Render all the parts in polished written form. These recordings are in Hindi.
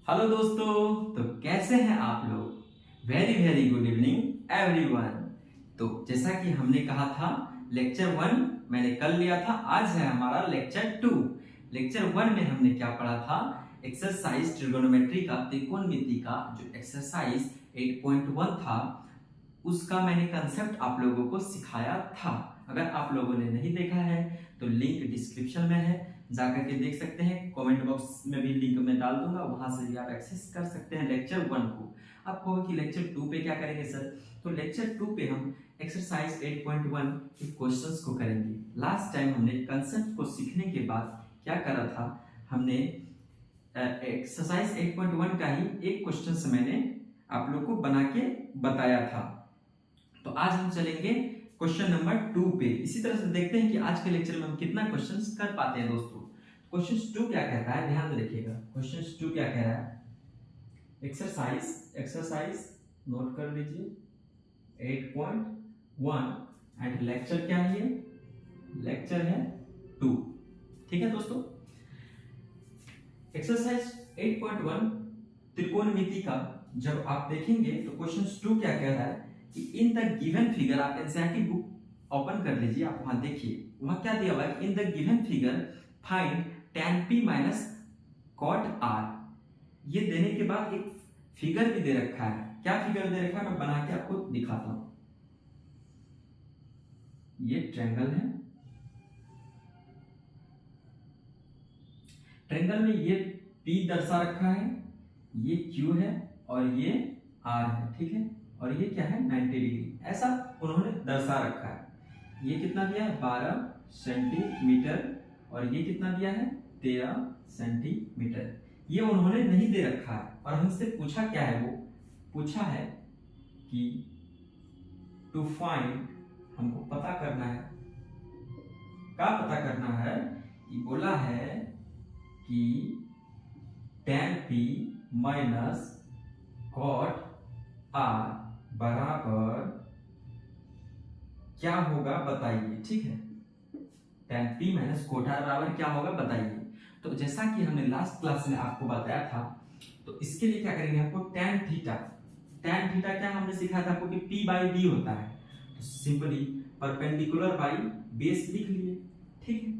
हेलो दोस्तों, तो कैसे हैं आप लोग। Very very good evening everyone. तो जैसा कि हमने कहा था लेक्चर 1 मैंने कल लिया था, आज है हमारा लेक्चर 2। लेक्चर 1 में हमने क्या पढ़ा था, एक्सरसाइज ट्रिगोनोमेट्री का त्रिकोणमिति का जो एक्सरसाइज 8.1 था उसका मैंने कंसेप्ट आप लोगों को सिखाया था। अगर आप लोगों ने नहीं देखा है तो लिंक डिस्क्रिप्शन में है, जाकर के देख सकते हैं। कमेंट बॉक्स में भी लिंक मैं डाल दूंगा, वहां से भी आप एक्सेस कर सकते हैं लेक्चर 1 को। आप कहोगे कि लेक्चर 2 पे क्या करेंगे सर, तो लेक्चर 2 पे हम एक्सरसाइज 8.1 के क्वेश्चंस को करेंगे। लास्ट टाइम हमने कंसेप्ट को सीखने के बाद क्या करा था, हमने एक्सरसाइज 8.1 का ही एक क्वेश्चन मैंने आप लोग को बना के बताया था। तो आज हम चलेंगे क्वेश्चन नंबर 2 पे। इसी तरह से देखते हैं कि आज के लेक्चर में हम कितना क्वेश्चंस कर पाते हैं दोस्तों। क्वेश्चन 2 क्या कहता है, ध्यान से देखिएगा। क्वेश्चन 2 क्या कह रहा है, एक्सरसाइज नोट कर लीजिए 8.1 एंड लेक्चर क्या है, लेक्चर है 2। ठीक है दोस्तों, एक्सरसाइज 8.1 त्रिकोणमिति का जब आप देखेंगे तो क्वेश्चन 2 क्या कह रहा है कि इन द गिवन फिगर, आप एनसीईआरटी बुक ओपन कर लीजिए, आप वहां देखिए वहां क्या दिया हुआ है, in the given figure find tan p minus cot r। ये देने के बाद एक फिगर भी दे रखा है। क्या फिगर दे रखा है मैं बना के आपको दिखाता हूं। ये ट्रायंगल है, ट्रायंगल में ये p दर्शा रखा है, ये q है और ये r है। ठीक है, और ये क्या है 90 डिग्री, ऐसा उन्होंने दर्शा रखा है। ये कितना दिया है 12 सेंटीमीटर और ये कितना दिया है 13 सेंटीमीटर। ये उन्होंने नहीं दे रखा है और हमसे पूछा क्या है, वो पूछा है कि टू फाइंड, हमको पता करना है, क्या पता करना है, ये बोला है कि tan p minus cot r बराबर क्या होगा बताइए। ठीक है, tan p minus cot r बराबर क्या होगा बताइए। तो जैसा कि हमने लास्ट क्लास में आपको बताया था, तो इसके लिए क्या करेंगे, आपको tan थीटा क्या हमने सिखाया था आपको कि p बाई d होता है, तो सिंपली परपेंडिकुलर बाई बेस लिख लिए। ठीक है,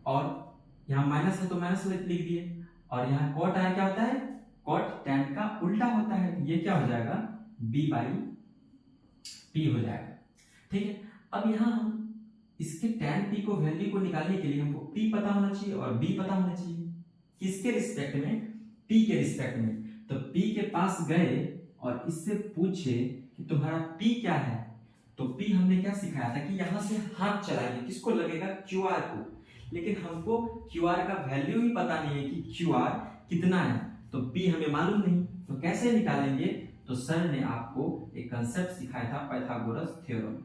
और यहाँ माइनस है तो माइनस लिख दिए, और यहाँ cot आया क्या होता है, cot tan का उल्टा होता है, ये क्या हो जाएगा b बाई p हो जाएगा। ठीक है, अब यहाँ हम इसके tan p को वैल्यू को निकालने के लिए हमको p पता होना चाहिए और b पता होना चाहिए। किसके रिस्पेक्ट में, p के रिस्पेक्ट में। तो p के पास गए और इससे पूछे कि तुम्हारा p क्या है, तो p हमने क्या सिखाया था कि यहां से हाथ चलाइए, किसको लगेगा qr को, लेकिन हमको qr का वैल्यू ही पता नहीं है कि qr कितना है, तो p हमें मालूम नहीं, तो कैसे निकालेंगे। तो सर ने आपको एक कंसेप्ट सिखाया था पाइथागोरस थ्योरम।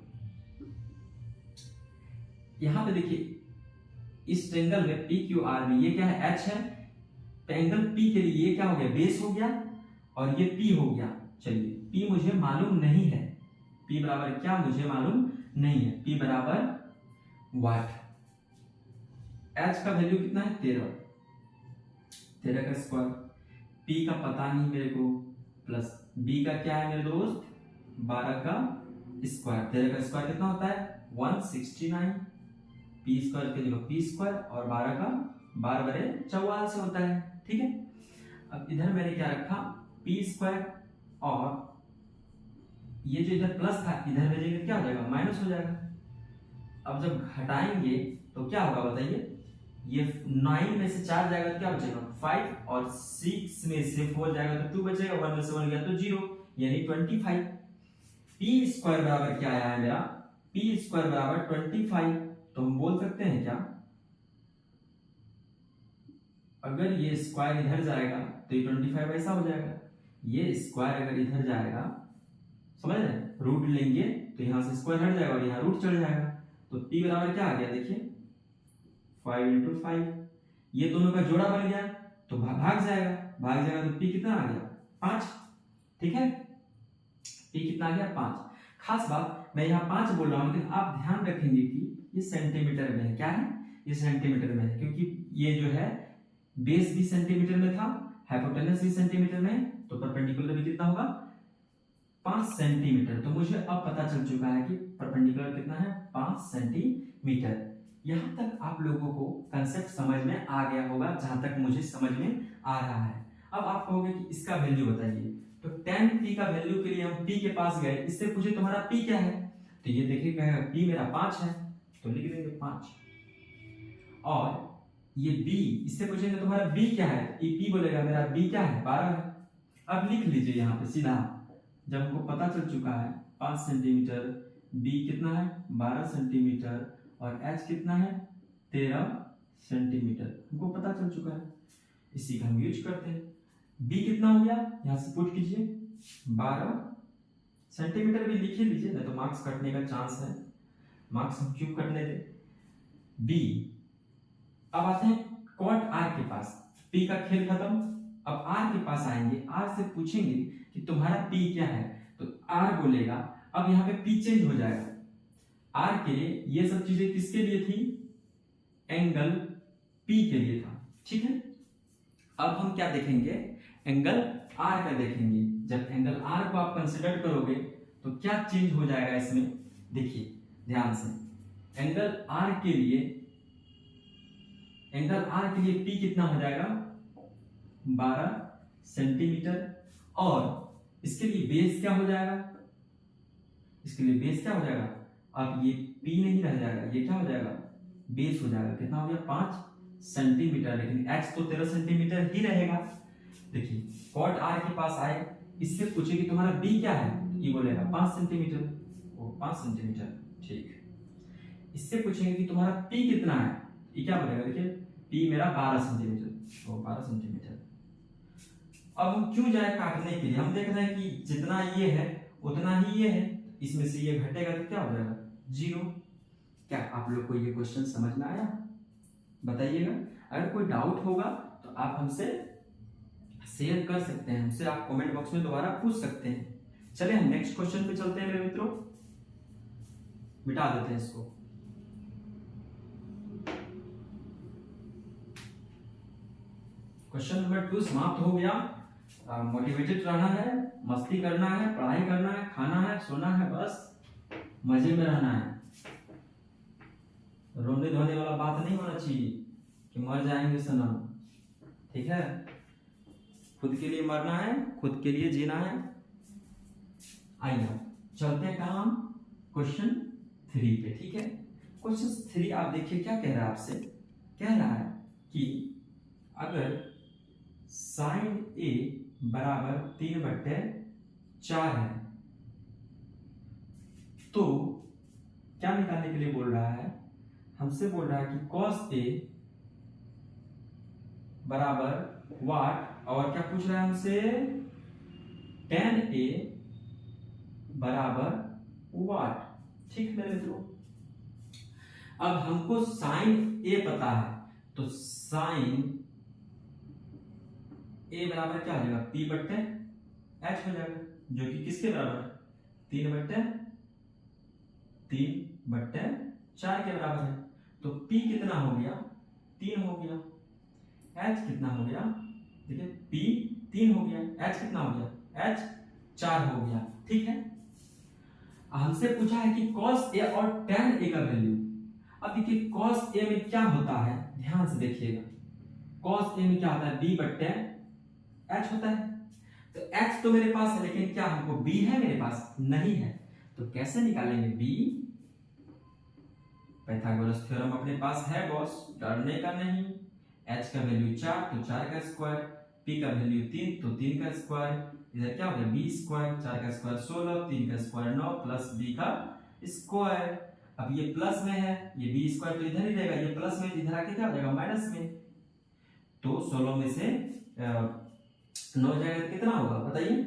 यहां पे देखिए इस ट्रायंगल में पी क्यू आर में ये क्या है h है, ट्रायंगल p के लिए ये क्या हो गया बेस हो गया और ये p हो गया। चलिए p मुझे मालूम नहीं है, p बराबर क्या मुझे मालूम नहीं है, p बराबर वाट, h का वैल्यू कितना है 13 का स्क्वायर, p का पता नहीं मेरे को, प्लस b का क्या है मेरे दोस्त 12 का स्क्वायर, 13 का स्क्वायर कितना होता है 169, p स्क्वायर के जगह p स्क्वायर और 12 का 12 बरे 44 से होता है। ठीक है, अब इधर मैंने क्या रखा p स्क्वायर, और ये जो इधर प्लस था इधर भेजेंगे क्या हो जाएगा माइनस हो जाएगा। अब जब घटाएंगे तो क्या होगा बताइए, ये 9 में से 4 जाएगा तो क्या बचेगा 5 और 6 में से 4 जाएगा तो 2 बचेगा, 1 में से 1 गया तो 0 यानी 25। p स्क्वायर बराबर क्या आया है मेरा, p स्क्वायर बराबर 25। तो हम बोल सकते हैं क्या, अगर ये स्क्वायर इधर जाएगा तो ये 25 ऐसा हो जाएगा, ये स्क्वायर अगर इधर जाएगा समझ रहे हैं, रूट लेंगे तो यहां से स्क्वायर हट जाएगा और यहाँ रूट चढ़ जाएगा, तो p बराबर क्या आ गया देखिए 5 × 5, ये दोनों का जोड़ा बन गया तो भाग जाएगा तो p कितना आ गया 5। ठीक है, p कितना आ गया 5। खास बात मैं यहाँ 5 बोल रहा हूँ, लेकिन आप ध्यान रखेंगे कि ये सेंटीमीटर में है, क्या है ये सेंटीमीटर में है, क्योंकि ये जो है बेस भी सेंटीमीटर में था, हाइपोटेनस भी सेंटीमीटर में है, तो परपेंडिकुलर भी कितना होगा 5 सेंटीमीटर। तो मुझे अब पता चल चुका है कि परपेंडिकुलर कितना है 5 सेंटीमीटर। यहां तक आप लोगों को कंसेप्ट समझ में आ गया होगा, जहां तक मुझे समझ में आ रहा है। अब आप कहोगे कि इसका वैल्यू बताइए, तो tan p का वैल्यू के लिए हम p के पास गए, इससे पूछे तुम्हारा p क्या है, तो ये देखिए p मेरा 5 है, तो लिख देंगे 5। और ये b, इससे पूछेंगे तुम्हारा b क्या है, ये p बोलेगा मेरा b क्या है 12 है। अब लिख लीजिए यहाँ पे सीधा, जब हमको पता चल चुका है 5 सेंटीमीटर, b कितना है 12 सेंटीमीटर और h कितना है 13 सेंटीमीटर, हमको पता चल चुका है, इसी का हम यूज करते हैं। b कितना हो गया, यहाँ से पुट कीजिए 12 सेंटीमीटर, भी लिख ही लीजिए, नहीं तो मार्क्स कटने का चांस है, मार्क्स हम क्यों कटने दे। b, अब आते हैं कॉट r के पास, p का खेल खत्म, अब r के पास आएंगे, r से पूछेंगे कि तुम्हारा p क्या है, तो r बोलेगा, अब यहाँ पे p चेंज हो जाएगा, r के लिए ये सब चीजें किसके लिए थी, एंगल p के लिए था, ठीक है। अब हम क्या देखेंगे, एंगल r का देखेंगे। जब एंगल r को आप कंसिडर करोगे तो क्या चेंज हो जाएगा इसमें, देखिए ध्यान से, एंगल r के लिए p कितना हो जाएगा 12 सेंटीमीटर, और इसके लिए बेस क्या हो जाएगा, इसके लिए बेस क्या हो जाएगा, अब ये p नहीं रह जाएगा, ये क्या हो जाएगा बेस हो जाएगा, कितना हो गया 5 सेंटीमीटर, लेकिन h तो 13 सेंटीमीटर ही रहेगा। देखिए कॉट r के पास आए, इससे पूछे कि तुम्हारा b क्या है, ये बोलेगा 5 सेंटीमीटर, वो 5 सेंटीमीटर, ठीक। इससे पूछेंगे कि तुम्हारा p कितना है, ये क्या बोलेगा, देखिए p मेरा 12 सेंटीमीटर, वो 12 सेंटीमीटर। अब हम क्यों जाए काटने के लिए, हम देख रहे हैं कि जितना ये है उतना ही ये है, इसमें से ये घटेगा तो क्या हो जाएगा 0। क्या आप लोग को ये क्वेश्चन समझ में आया, बताइएगा। अगर कोई डाउट होगा तो आप हमसे शेयर कर सकते हैं, हमसे आप कमेंट बॉक्स में दोबारा पूछ सकते हैं। चलिए हम नेक्स्ट क्वेश्चन पे चलते हैं मेरे मित्रों, मिटा देते हैं इसको। क्वेश्चन नंबर 2 समाप्त हो गया। मोटिवेटेड रहना है, मस्ती करना है, पढ़ाई करना है, खाना है, सोना है, बस मजे में रहना है। रोने धोने वाला बात नहीं होना चाहिए कि मर जाएंगे सनम, ठीक है। खुद के लिए मरना है, खुद के लिए जीना है। आइए चलते हैं काम क्वेश्चन 3 पे, ठीक है। क्वेश्चन 3 आप देखिए क्या कह रहा है आपसे, कह रहा है कि अगर साइन ए बराबर 3/4 है तो क्या निकालने के लिए बोल रहा है, हमसे बोल रहा है कि cos ए बराबर वाट, और क्या पूछ रहा है हमसे tan ए बराबर वाट, ठीक मेरे मित्रों। अब हमको साइन ए पता है, तो साइन ए बराबर क्या हो जाएगा p/h हो जाएगा, जो कि किसके बराबर है 3/4 के बराबर है। तो p कितना हो गया 3 हो गया, h कितना हो गया, देखिए p 3 हो गया, h कितना हो गया h 4 हो गया, ठीक है। हमसे पूछा है कि cos a और tan a का वैल्यू। अब देखिए cos a में क्या होता है, ध्यान से देखिएगा, cos a में क्या होता है b/h होता है। तो h तो मेरे पास है, लेकिन क्या हमको b है मेरे पास, नहीं है। तो कैसे निकालेंगे b, पाइथागोरस थ्योरम अपने पास है बॉस, डरने का नहीं। h का वैल्यू 4 तो 4 का स्क्वायर, p का वैल्यू 3 तो 3 का स्क्वायर, इधर क्या हो गया b स्क्वायर, 4 का स्क्वायर 16, 3 का स्क्वायर 9 प्लस b का स्क्वायर। अब ये प्लस में है, ये b स्क्वायर तो इधर ही रहेगा, ये प्लस में इधर आके क्या हो जाएगा माइनस में। तो 16 में से 9 जाएगा कितना होगा बताइए,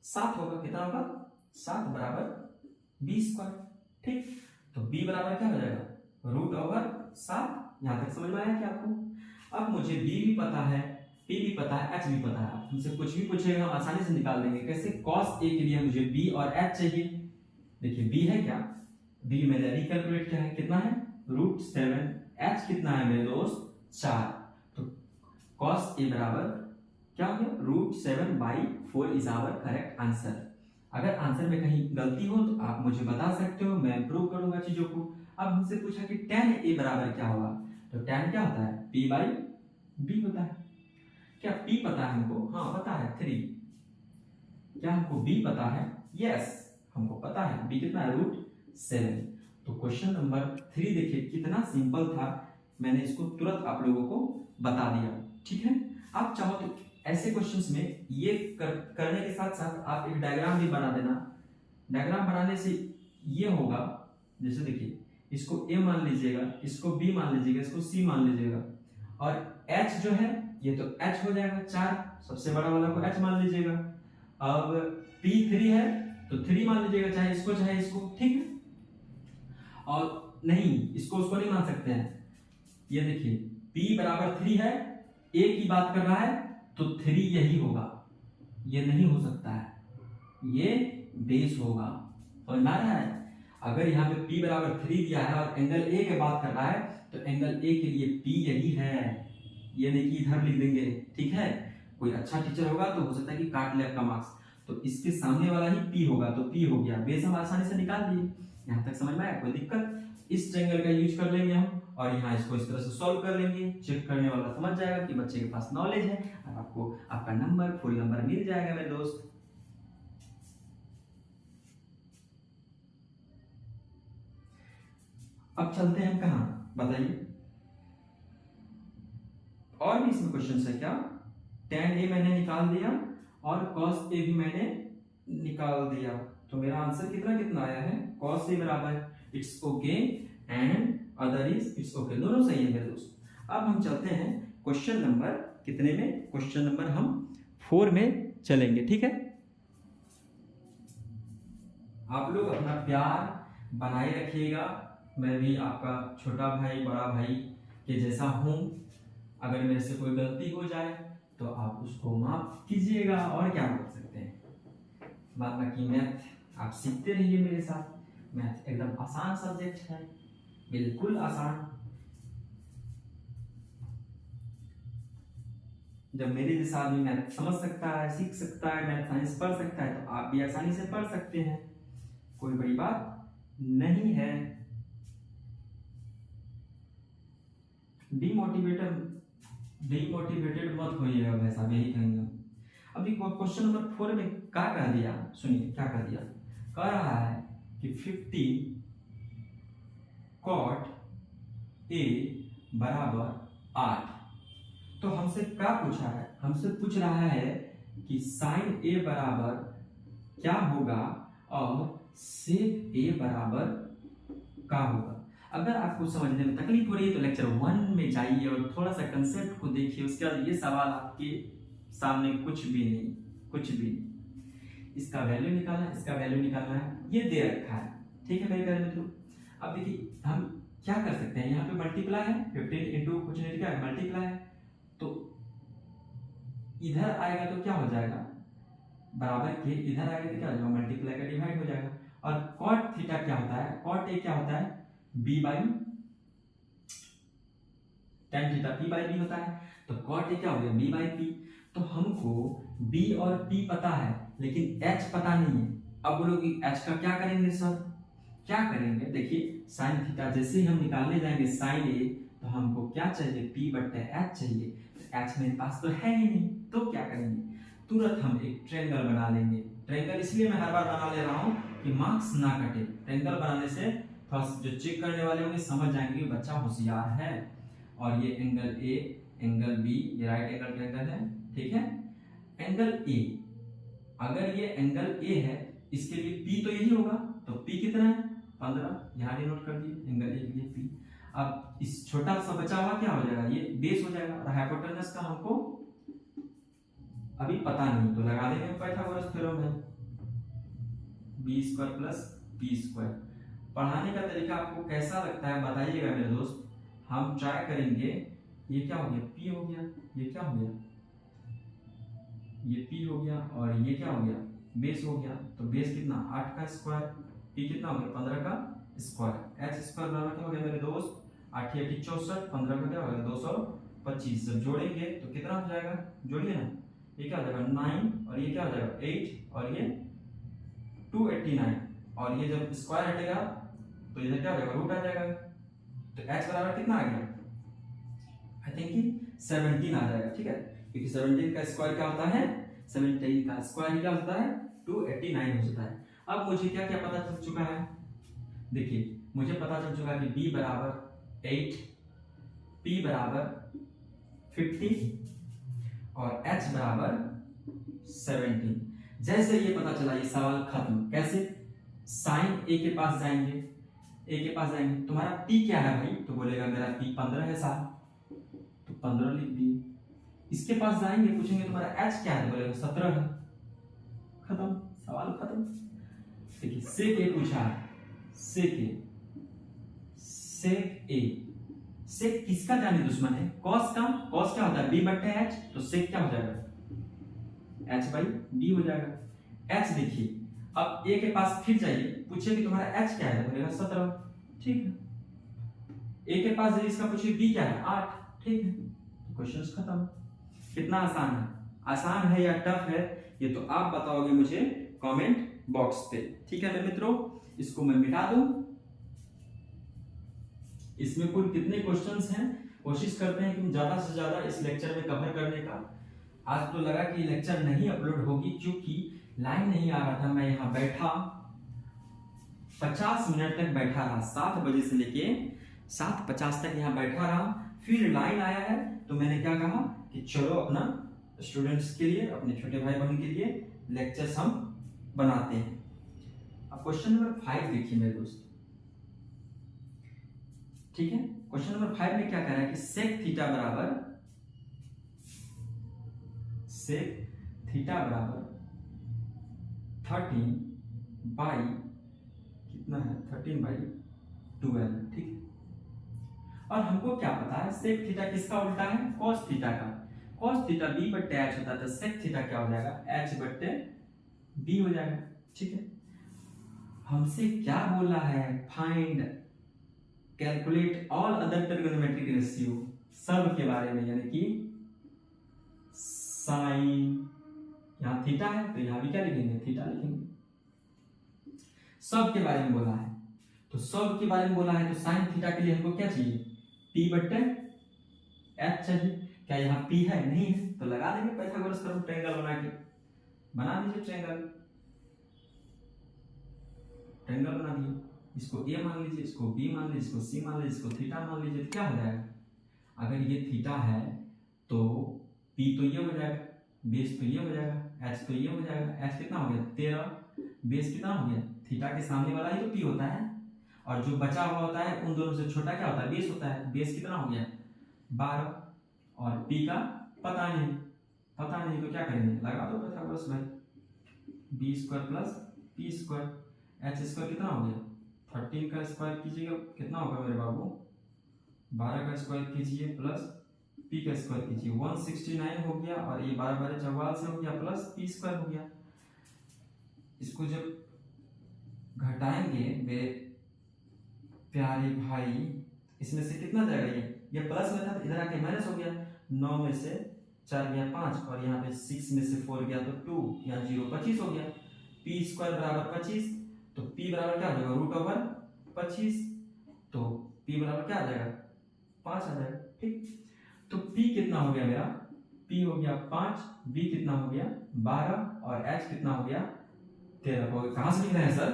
7 होगा, कितना होगा 7 बराबर b स्क्वायर, ठीक। तो b बराबर क्या हो जाएगा √7। यहां तक समझ में आया क्या आपको। अब मुझे b भी पता है, p भी पता है, h भी पता है, हमसे कुछ भी पूछेगा हम आसानी से निकाल देंगे। कैसे, cos a के लिए मुझे b और h चाहिए। देखिए b है क्या, b मैंने रिकैलकुलेट किया है, कितना है √7, h कितना है मेरे दोस्त 4। तो कॉस ए बराबर क्या हो गया, √7/4 इज आवर करेक्ट आंसर। अगर आंसर में कहीं गलती हो तो आप मुझे बता सकते हो, मैं इम्प्रूव करूंगा चीजों को। अब हमसे पूछा कि tan a बराबर क्या होगा, तो tan क्या होता है, p/b होता है। क्या p पता है हमको, हाँ पता है 3। क्या हमको b पता है, यस हमको पता है b कितना है, √7। तो क्वेश्चन नंबर 3 देखिए कितना सिंपल था, मैंने इसको तुरंत आप लोगों को बता दिया। ठीक है, आप चाहो तो ऐसे क्वेश्चंस में ये करने के साथ साथ आप एक डायग्राम भी बना देना। डायग्राम बनाने से ये होगा, जैसे देखिए इसको a मान लीजिएगा, इसको b मान लीजिएगा, इसको c मान लीजिएगा, और h जो है ये तो h हो जाएगा 4, सबसे बड़ा वाला को h मान लीजिएगा। अब p 3 है तो 3 मान लीजिएगा, चाहे इसको, ठीक है। और नहीं, उसको नहीं मान सकते हैं। ये देखिए p बराबर 3 है, a की बात कर रहा है तो 3 यही होगा, ये नहीं हो सकता है, ये बेस होगा। समझ में आ रहा है? अगर यहाँ पे p बराबर 3 दिया है और एंगल a की बात कर रहा है तो एंगल a के लिए p यही है, ये नहीं कि इधर लिख देंगे। ठीक है, कोई अच्छा टीचर होगा तो हो सकता है कि काट ले आपका मार्क्स, तो इसके सामने वाला ही p होगा, तो p हो गया, बेस हम आसानी से निकाल दिए। यहाँ तक समझ में आया, कोई दिक्कत? इस ट्रायंगल का यूज कर लेंगे हम, और यहाँ इसको इस तरह से सॉल्व कर लेंगे। चेक करने वाला समझ जाएगा कि बच्चे के पास नॉलेज है, और आपको आपका नंबर, फुल नंबर मिल जाएगा मेरे दोस्त। अब चलते हैं कहाँ, बताइए। और भी इसमें क्वेश्चन है क्या? tan a मैंने निकाल दिया और cos a भी मैंने निकाल दिया, तो मेरा आंसर कितना कितना आया है, cos a बराबर it's okay and other is it's okay, दोनों सही है मेरे दोस्त। अब हम चलते हैं क्वेश्चन नंबर कितने में, क्वेश्चन नंबर हम 4 में चलेंगे। ठीक है, आप लोग अपना प्यार बनाए रखिएगा, मैं भी आपका छोटा भाई बड़ा भाई के जैसा हूं। अगर मेरे से कोई गलती हो जाए तो आप उसको माफ कीजिएगा, और क्या बोल सकते हैं। बात बाकी मैथ आप सीखते रहिए मेरे साथ, मैथ एकदम आसान सब्जेक्ट है, बिल्कुल आसान। जब मेरे जैसा आदमी मैथ समझ सकता है, सीख सकता है, मैथ साइंस पढ़ सकता है, तो आप भी आसानी से पढ़ सकते हैं, कोई बड़ी बात नहीं है। डिमोटिवेटेड मत होइएगा, वैसा भी यही कहेंगे। अभी क्वेश्चन नंबर 4 में क्या कह दिया, सुनिए क्या कह दिया। कह रहा है कि 15 cot a बराबर 8। तो हमसे क्या पूछा है, हमसे पूछ रहा है कि sin a बराबर क्या होगा और sec a बराबर क्या होगा। अगर आपको समझने में तकलीफ हो रही है तो लेक्चर 1 में जाइए और थोड़ा सा कंसेप्ट को देखिए, उसके बाद ये सवाल आपके सामने कुछ भी नहीं। इसका वैल्यू निकालना है, इसका वैल्यू निकालना है, ये दे रखा है। ठीक है मेरे प्यारे मित्रों, अब देखिए हम क्या कर सकते हैं, यहाँ पे मल्टीप्लाई है, 15 इंटू कुछ नहीं क्या है, मल्टीप्लाई है, तो इधर आएगा तो क्या हो जाएगा, बराबर के इधर आएगा तो क्या हो जाएगा, मल्टीप्लाई का डिवाइड हो जाएगा। और cot थीटा क्या होता है, cot a क्या होता है, b by tan theta p by b होता है, तो cot a क्या हो गया, b बाई p। तो हमको b और p पता है लेकिन h पता नहीं है। अब बोलोगे h का क्या करेंगे सर, क्या करेंगे, देखिए sin थीटा जैसे ही हम निकालने जाएंगे sin a, तो हमको क्या चाहिए, p बटे h चाहिए, तो h मेरे पास तो है ही नहीं, तो क्या करेंगे, तुरंत हम एक ट्रायंगल बना लेंगे। ट्रायंगल इसलिए मैं हर बार बना ले रहा हूँ कि मार्क्स ना कटे, ट्रायंगल बनाने से थोड़ा जो चेक करने वाले होंगे समझ जाएंगे कि बच्चा होशियार है। और ये एंगल ए, एंगल बी, ये राइट एंगल का एंगल है, ठीक है। एंगल ए, अगर ये एंगल ए है, इसके लिए पी तो यही होगा, तो पी कितना है, 15, यहाँ डिनोट कर दिए एंगल ए के लिए पी। अब इस छोटा सा बचा हुआ क्या हो जाएगा, ये बेस हो जाएगा, और हाइपोटेनस का हमको अभी पता नहीं, तो लगा देंगे पाइथागोरस थ्योरम है, B square plus P square. पढ़ाने का तरीका आपको कैसा लगता है बताइएगा मेरे दोस्त, हम ट्राई करेंगे। ये क्या हो गया, पी हो गया, ये क्या हो गया, ये पी हो गया, और ये क्या हो गया, बेस हो गया। तो बेस कितना, 8 का स्क्वायर, पी कितना हो गया, 15 का स्क्वायर, एच स्क्वायर बराबर क्या हो गया मेरे दोस्त, 8 × 8 = 64, 15 का क्या हो गया, 25 जब जोड़ेंगे तो कितना हो जाएगा, जोड़िए ना, ये क्या हो जाएगा 9 और ये क्या हो जाएगा 8 और ये 289 और ये जब स्क्वायर हटेगा तो इधर क्या हो जाएगा रूट आ जाएगा। तो h बराबर कितना आ गया, आई थिंक कि 17 आ जाएगा। ठीक है, क्योंकि 17 का स्क्वायर क्या होता है, 17 का स्क्वायर क्या होता है 289 हो जाता है। अब मुझे क्या क्या पता चल चुका है, देखिए मुझे पता चल चुका है कि b बराबर 8, p बराबर 50 और h बराबर 17। जैसे ये पता चला ये सवाल खत्म। कैसे, साइन a के पास जाएंगे, a के पास जाएंगे, तुम्हारा p क्या है भाई, तो बोलेगा मेरा p 15 है साहब, तो 15 लिख दिए। इसके पास जाएंगे, पूछेंगे तुम्हारा h क्या है, तो बोलेगा 17 है, खत्म, सवाल खत्म। देखिए सेक a पूछा है, सेक a, सेक किसका जाने दुश्मन है, कॉस का, कॉस क्या होता है b बट्टे h, तो सेक क्या हो जाएगा h बाई b हो जाएगा। h देखिए, अब a के पास फिर जाइए, पूछिए कि तुम्हारा h क्या है, बोलेगा 17, ठीक है। a के पास जाइए, इसका पूछिए b क्या है 8, ठीक है, तो क्वेश्चन खत्म। कितना आसान है, आसान है या टफ है, ये तो आप बताओगे मुझे कमेंट बॉक्स पे। ठीक है मेरे मित्रों, इसको मैं मिटा दूं। इसमें कुल कितने क्वेश्चंस हैं, कोशिश करते हैं कि ज्यादा से ज्यादा इस लेक्चर में कवर करने का। आज तो लगा कि लेक्चर नहीं अपलोड होगी क्योंकि लाइन नहीं आ रहा था। मैं यहाँ बैठा 50 मिनट तक बैठा रहा, 7 बजे से लेके 7:50 तक यहाँ बैठा रहा, फिर लाइन आया है तो मैंने क्या कहा कि चलो अपना स्टूडेंट्स के लिए, अपने छोटे भाई बहन के लिए लेक्चर्स हम बनाते हैं। अब क्वेश्चन नंबर 5 देखिए मेरे दोस्त, ठीक है। क्वेश्चन नंबर 5 में क्या कह रहा है कि सेक थीटा बराबर 13 बाई कितना है 13/12, ठीक है। और हमको क्या पता है सेक थीटा किसका उल्टा है, कॉस थीटा का। कॉस थीटा b बट्टे h होता है, तो सेक थीटा क्या हो जाएगा h बट्टे b हो जाएगा, ठीक है। हमसे क्या बोला है, find calculate all other trigonometric ratio, सब के बारे में, यानी कि साइन, यहाँ थीटा है तो यहाँ भी क्या लिखेंगे थीटा लिखेंगे, सब के बारे में बोला है। तो सब के बारे में बोला है तो साइन थीटा के लिए हमको क्या चाहिए, p बट्टे h चाहिए। क्या यहाँ p है, नहीं है, तो लगा देंगे पाइथागोरस थ्योरम, ट्रायंगल बना के बना दीजिए ट्रायंगल, ट्रायंगल बना दिए। इसको a मान लीजिए, इसको b मान लीजिए, इसको c मान लीजिए, इसको थीटा मान लीजिए, तो क्या हो जाएगा, अगर ये थीटा है तो p तो ये हो जाएगा, बेस तो ये हो जाएगा, h तो ये हो जाएगा। h कितना हो गया 13, बेस कितना हो गया, थीटा के सामने वाला ही तो p होता है, और जो बचा हुआ होता है उन दोनों से छोटा क्या होता है, बेस होता है। बेस कितना हो गया 12, और p का पता नहीं, पता नहीं तो क्या करेंगे, लगा दो पाइथागोरस भाई, b square plus p square, h square कितना हो गया 13 का स्क्वायर कीजिएगा कितना होगा मेरे बाबू, 12 का स्क्वायर कीजिए प्लस p का स्क्वायर कीजिए, 169 हो गया, और ये 12 12 44 से हो गया, प्लस p स्क्वायर हो गया। इसको जब घटाएंगे मेरे प्यारे भाई, इसमें से कितना जाएगा, ये प्लस में था तो इधर आके माइनस हो गया, 9 में से 4 गया 5, और यहाँ पे 6 में से 4 गया तो 2, यहाँ 0 25 हो गया, p स्क्वायर बराबर 25, तो p बराबर क्या हो जाएगा √25, तो p बराबर क्या आ जाएगा 5 आ जाएगा, ठीक। तो p कितना हो गया मेरा, p हो गया 5, b कितना हो गया 12, और h कितना हो गया 13। हो कहां से लिख रहे हैं सर,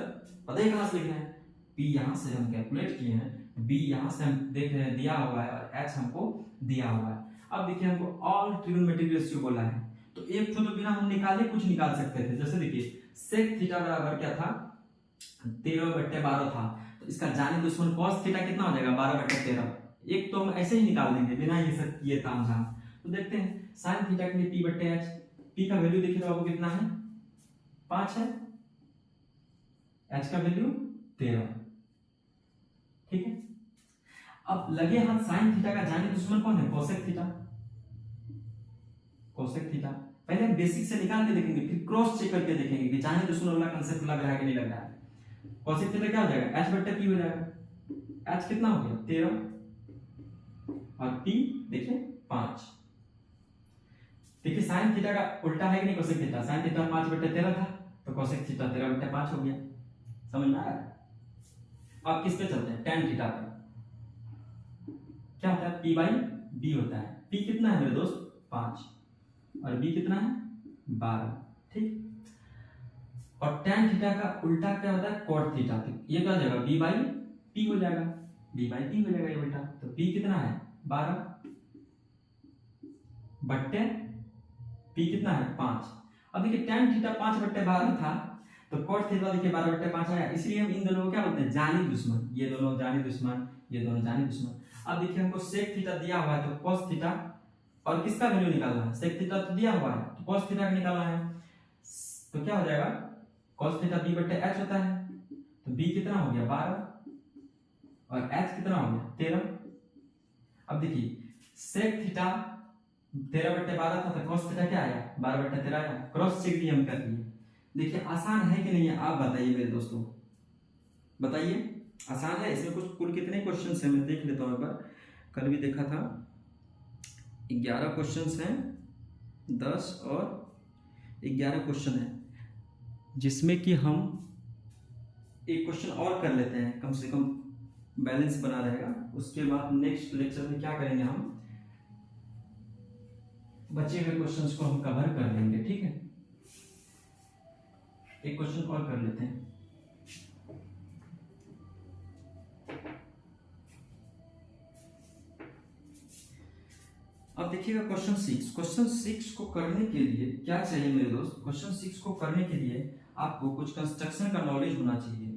पता है कहां से लिख रहे हैं, p यहां से हम कैलकुलेट किए हैं, b यहां से हम देख रहे हैं दिया हुआ है, और h हमको दिया हुआ है। अब देखिए हमको ऑल ट्रिग्नोमेट्रिक रेशियो बोला है, तो एक तो बिना हम निकाले कुछ निकाल सकते थे। जैसे देखिए सेक थीटा बराबर क्या था 13/12 था, तो इसका जाने दुश्मन कॉस थीटा कितना हो जाएगा 12/13, एक तो हम ऐसे ही निकाल देंगे बिना ये सब किए तामझाम। तो देखते हैं साइन थीटा के लिए p बट्टे h, p का वैल्यू देखिए तो आपको कितना है 5 है, h का वैल्यू 13, ठीक है। अब लगे हाथ साइन थीटा का जाने दुश्मन कौन है, कोसेक थीटा, कोसेक थीटा। पहले हम बेसिक से निकाल के देखेंगे, फिर क्रॉस चेक करके देखेंगे कि जाने दुश्मन वाला कांसेप्ट लग रहा है कि नहीं लग रहा है। कोसेक थीटा क्या हो जाएगा h बट्टे p हो जाएगा, h कितना हो गया 13, और p देखिए 5। देखिए साइन थीटा का उल्टा है कि नहीं कोसेक थीटा, साइन थीटा 5/13 था तो कोसेक थीटा 13/5 हो गया। समझ में आ रहा है? अब किस पे चलते हैं, tan थीटा पे। क्या होता है, p बाई b होता है। p कितना है मेरे दोस्त, 5 और b कितना है 12, ठीक। और tan थीटा का उल्टा क्या होता है, cot थीटा। ये क्या हो जाएगा, b बाई p हो जाएगा, b बाई p हो जाएगा ये उल्टा। तो p कितना है 12 बट्टे p कितना है 5। अब देखिए tan थीटा 5/12 था तो cot थीटा देखिए 12/5 आया, इसलिए हम इन दोनों को क्या बोलते हैं, जानी दुश्मन। ये दोनों जानी दुश्मन, ये दोनों जानी दुश्मन। अब देखिए हमको sec थीटा दिया हुआ है तो cos थीटा, और किसका वैल्यू निकालना है, sec थीटा तो दिया हुआ है तो cos थीटा का निकालना है। तो क्या हो जाएगा, cos थीटा b/h होता है तो b कितना हो गया 12 और h कितना हो गया 13। अब देखिए sec थीटा 13/12 था तो cos थीटा क्या आया 12/13 आया, क्रॉस चेक भी हम कर दिए। देखिए आसान है कि नहीं है, आप बताइए मेरे दोस्तों, बताइए आसान है। इसमें कुछ कुल कितने क्वेश्चंस हैं मैं देख लेता हूं एक बार, कल भी देखा था 11 क्वेश्चंस हैं, 10 और 11 क्वेश्चन है, जिसमें कि हम एक क्वेश्चन और कर लेते हैं, कम से कम बैलेंस बना रहेगा। उसके बाद नेक्स्ट लेक्चर में क्या करेंगे, हम बचे हुए क्वेश्चंस को हम कवर कर लेंगे, ठीक है। एक क्वेश्चन और कर लेते हैं। अब देखिएगा क्वेश्चन 6 को करने के लिए क्या चाहिए मेरे दोस्त, क्वेश्चन 6 को करने के लिए आपको कुछ कंस्ट्रक्शन का नॉलेज होना चाहिए,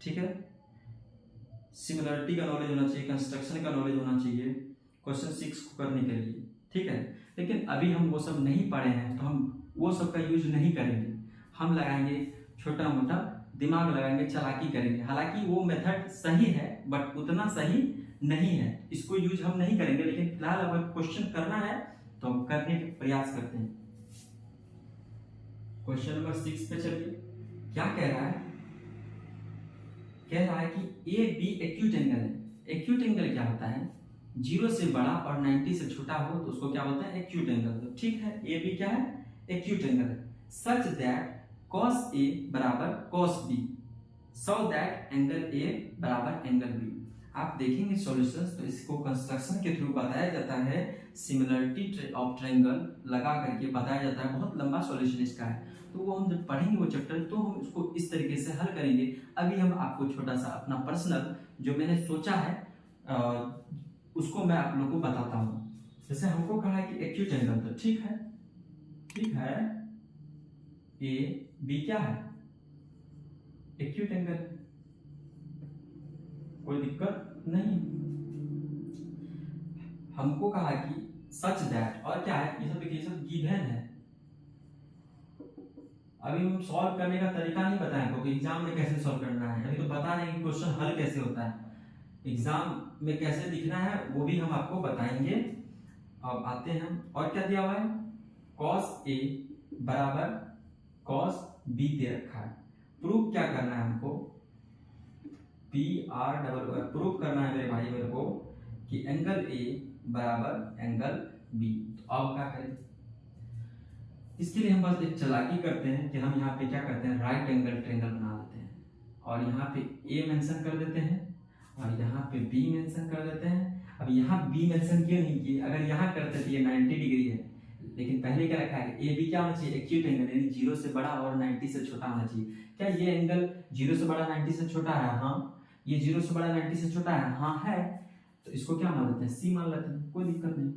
ठीक है। सिमिलरिटी का नॉलेज होना चाहिए, कंस्ट्रक्शन का नॉलेज होना चाहिए क्वेश्चन 6 को करने के लिए, ठीक है। लेकिन अभी हम वो सब नहीं पढ़े हैं तो हम वो सब का यूज नहीं करेंगे, हम लगाएंगे छोटा मोटा दिमाग लगाएंगे, चालाकी करेंगे। हालांकि वो मेथड सही है बट उतना सही नहीं है, इसको यूज हम नहीं करेंगे। लेकिन फिलहाल अगर क्वेश्चन करना है तो हम करने के प्रयास करते हैं। क्वेश्चन नंबर 6 पे चलिए, क्या कह रहा है, कह रहा है कि ए बी एक्यूट एंगल है। एक्यूट एंगल क्या होता है, 0 से बड़ा और 90 से छोटा हो तो उसको क्या बोलते हैं, एक्यूट एंगल। तो ठीक है, ए बी क्या है, एक्यूट एंगल है। सच दैट cos A बराबर cos B, so that angle A बराबर एंगल B। आप देखेंगे सॉल्यूशंस तो इसको कंस्ट्रक्शन के थ्रू बताया जाता है, सिमिलरिटी ऑफ ट्रायंगल लगा करके बताया जाता है। बहुत लंबा सॉल्यूशन इसका है, तो वो हम जब पढ़ेंगे वो चैप्टर तो हम इसको इस तरीके से हल करेंगे। अभी हम आपको छोटा सा अपना पर्सनल जो मैंने सोचा है उसको मैं आप लोगों को बताता हूँ। जैसे हमको कहा है कि एक्यूट एंगल, तो ठीक है ए बी क्या है, एक्यूट एंगल, कोई दिक्कत नहीं। हमको कहा कि सच दैट, और क्या है, ये सब गिवन है। अभी हम सॉल्व करने का तरीका नहीं बताएं क्योंकि एग्जाम में कैसे सॉल्व करना है, अभी तो बता रहे हैं कि क्वेश्चन हल कैसे होता है, एग्जाम में कैसे लिखना है वो भी हम आपको बताएंगे। अब आते हैं हम, और क्या दिया हुआ है, cos A बराबर cos B दे रखा है। प्रूफ क्या करना है हमको, प्रूफ करना है मेरे भाई मेरे को कि एंगल A बराबर एंगल B। तो अब क्या करें, इसके लिए हम बस एक चालाकी करते हैं कि हम यहाँ पे क्या करते हैं, राइट एंगल ट्रायंगल बना देते हैं और यहाँ पे A मेंशन कर देते हैं और यहाँ पे B मेंशन कर देते हैं। अब यहाँ B मेंशन क्यों नहीं किए, अगर यहाँ करते तो ये 90 डिग्री है, लेकिन पहले क्या रखा है, ए बी क्या होना चाहिए, एक्यूट एंगल, यानी 0 से बड़ा और 90 से छोटा होना चाहिए। क्या ये एंगल 0 से बड़ा 90 से छोटा है, हाँ। ये 0 से बड़ा 90 से छोटा है, हाँ है। तो इसको क्या मान लेते हैं, सी मान लेते हैं, कोई दिक्कत नहीं।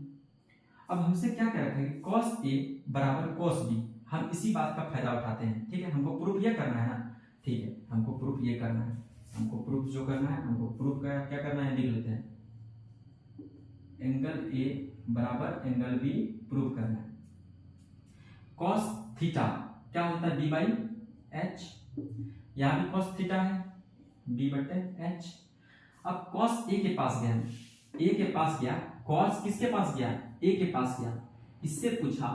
अब हमसे क्या कह रखा है, cos A बराबर cos B, हम इसी बात का फायदा उठाते हैं, ठीक है। हमको प्रूफ ये करना है ना, ठीक है, हमको प्रूफ ये करना है, हमको प्रूफ जो करना है, हमको प्रूफ का क्या करना है, लिख लेते हैं, एंगल A बराबर एंगल B प्रूफ करना है। cos थीटा क्या होता है, b बाई एच, यहां भी cos थीटा है b बटे एच। अब cos A के पास गया, A के पास गया, cos किसके पास गया, A के पास गया, इससे पूछा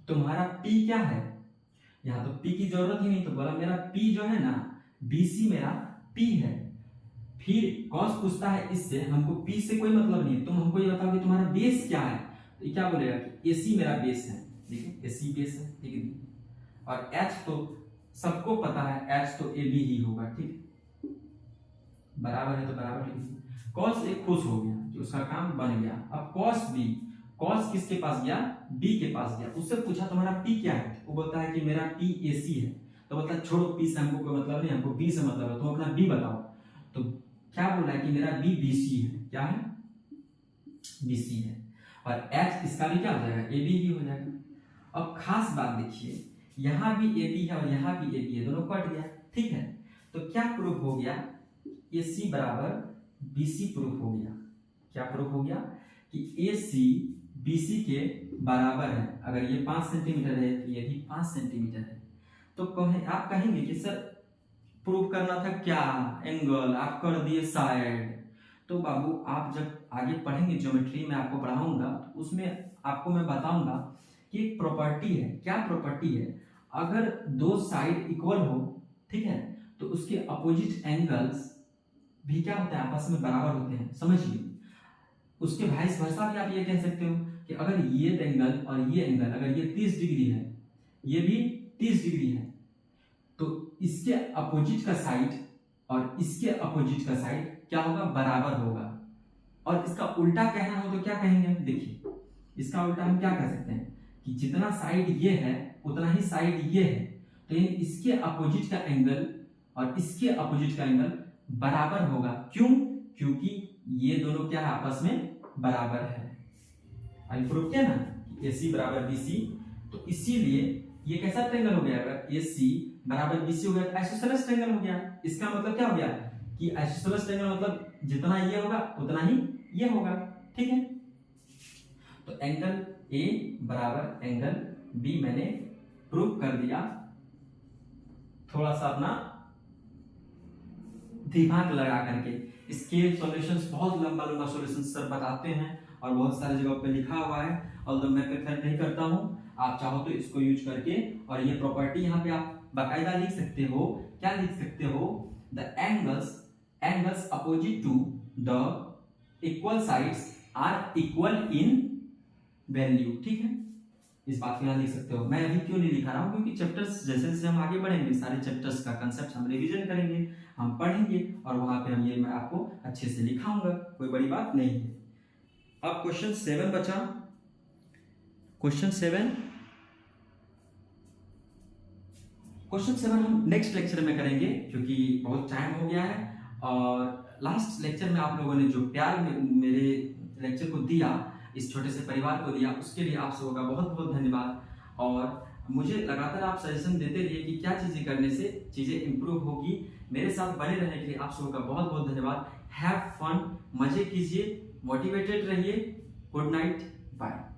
तुम्हारा P क्या है, यहां तो P की जरूरत ही नहीं, तो बोला मेरा P जो है ना, BC मेरा P है। फिर कॉस पूछता है इससे, हमको पी से कोई मतलब नहीं, तुम हमको ये बताओ कि तुम्हारा बेस क्या है। तो ये क्या बोलेगा कि एसी मेरा बेस है, देखिए एसी बेस है, ठीक है। और एच तो सबको पता है, एच तो ए बी ही होगा, ठीक, बराबर है तो बराबर लिख दीजिए। कॉस ए खुश हो गया कि उसका काम बन गया। अब कॉस बी, कॉस किसके पास गया, बी के पास गया, उससे पूछा तुम्हारा पी क्या है, वो बोलता है कि मेरा पी ए सी है। तो बोलता है छोड़ो पी से हमको कोई मतलब नहीं, हमको बी से मतलब है, तुम अपना बी बताओ। तो क्या बोला है कि मेरा बी बी सी है, क्या है, बी सी है। और एच इसका भी क्या हो जाएगा, ए बी ही हो जाएगा। अब खास बात देखिए, यहाँ भी ए बी है और यहाँ भी ए बी है, दोनों कट गया, ठीक है। तो क्या प्रूफ हो गया, ए सी बराबर बी सी प्रूफ हो गया। क्या प्रूफ हो गया कि ए सी बी सी के बराबर है। अगर ये 5 सेंटीमीटर है तो ये भी 5 सेंटीमीटर है। तो आप कहेंगे कि सर प्रूफ करना था क्या, एंगल, आप कर दिए साइड। तो बाबू आप जब आगे पढ़ेंगे ज्योमेट्री में आपको पढ़ाऊंगा, तो उसमें आपको मैं बताऊंगा कि एक प्रॉपर्टी है। क्या प्रॉपर्टी है, अगर दो साइड इक्वल हो, ठीक है, तो उसके अपोजिट एंगल्स भी क्या होते हैं, आपस में बराबर होते हैं, समझिए। उसके वाइस वर्सा भी आप ये कह सकते हो कि अगर ये एंगल और ये एंगल अगर ये 30 डिग्री है, ये भी 30 डिग्री है, तो इसके अपोजिट का साइड और इसके अपोजिट का साइड क्या होगा, बराबर होगा। और इसका उल्टा कहना हो तो क्या कहेंगे, देखिए इसका उल्टा हम क्या कह सकते हैं कि जितना साइड ये है उतना ही साइड ये है। तो इसके अपोजिट का एंगल और इसके अपोजिट का एंगल बराबर होगा। क्यों, क्योंकि ये दोनों क्या है, आपस में बराबर है। आई प्रूव किया ना कि AC बराबर BC। तो इसीलिए ये कैसा ट्रायंगल हो गया, अगर AC बराबर BC हो गया तो आइसोसेलेस ट्रायंगल हो गया। इसका मतलब क्या हो गया कि आइसोसेलेस ट्रायंगल मतलब जितना ये होगा उतना ही ये होगा, ठीक है। तो एंगल A बराबर एंगल B मैंने प्रूव कर दिया। थोड़ा सा अपना दिमाग लगा करके। स्केल सॉल्यूशंस बहुत लंबा लंबा सॉल्यूशंस सर बताते हैं और बहुत सारी जगहों पे लिखा हुआ है, और मैं प्रेफर नहीं करता हूं। आप चाहो तो इसको यूज करके, और ये प्रॉपर्टी यहाँ पे आप बाकायदा लिख सकते हो। क्या लिख सकते हो, the angles opposite to the equal sides are equal in value, ठीक है। इस बात को यहाँ लिख सकते हो। मैं अभी क्यों नहीं लिखा रहा हूँ, क्योंकि चैप्टर्स जैसे जैसे हम आगे बढ़ेंगे सारे चैप्टर्स का कंसेप्ट हम रिवीजन करेंगे, हम पढ़ेंगे, और वहां पे हम ये मैं आपको अच्छे से लिखाऊंगा, कोई बड़ी बात नहीं है। अब क्वेश्चन 7 बचा। क्वेश्चन 7 हम नेक्स्ट लेक्चर में करेंगे, क्योंकि बहुत टाइम हो गया है। और लास्ट लेक्चर में आप लोगों ने जो प्यार मेरे लेक्चर को दिया, इस छोटे से परिवार को दिया, उसके लिए आप सबों का बहुत बहुत धन्यवाद। और मुझे लगातार आप सजेशन देते रहिए कि क्या चीजें करने से चीजें इंप्रूव होगी। मेरे साथ बने रहने के लिए आप सबों का बहुत बहुत धन्यवाद। हैव फन, मजे कीजिए, मोटिवेटेड रहिए। Good night, bye.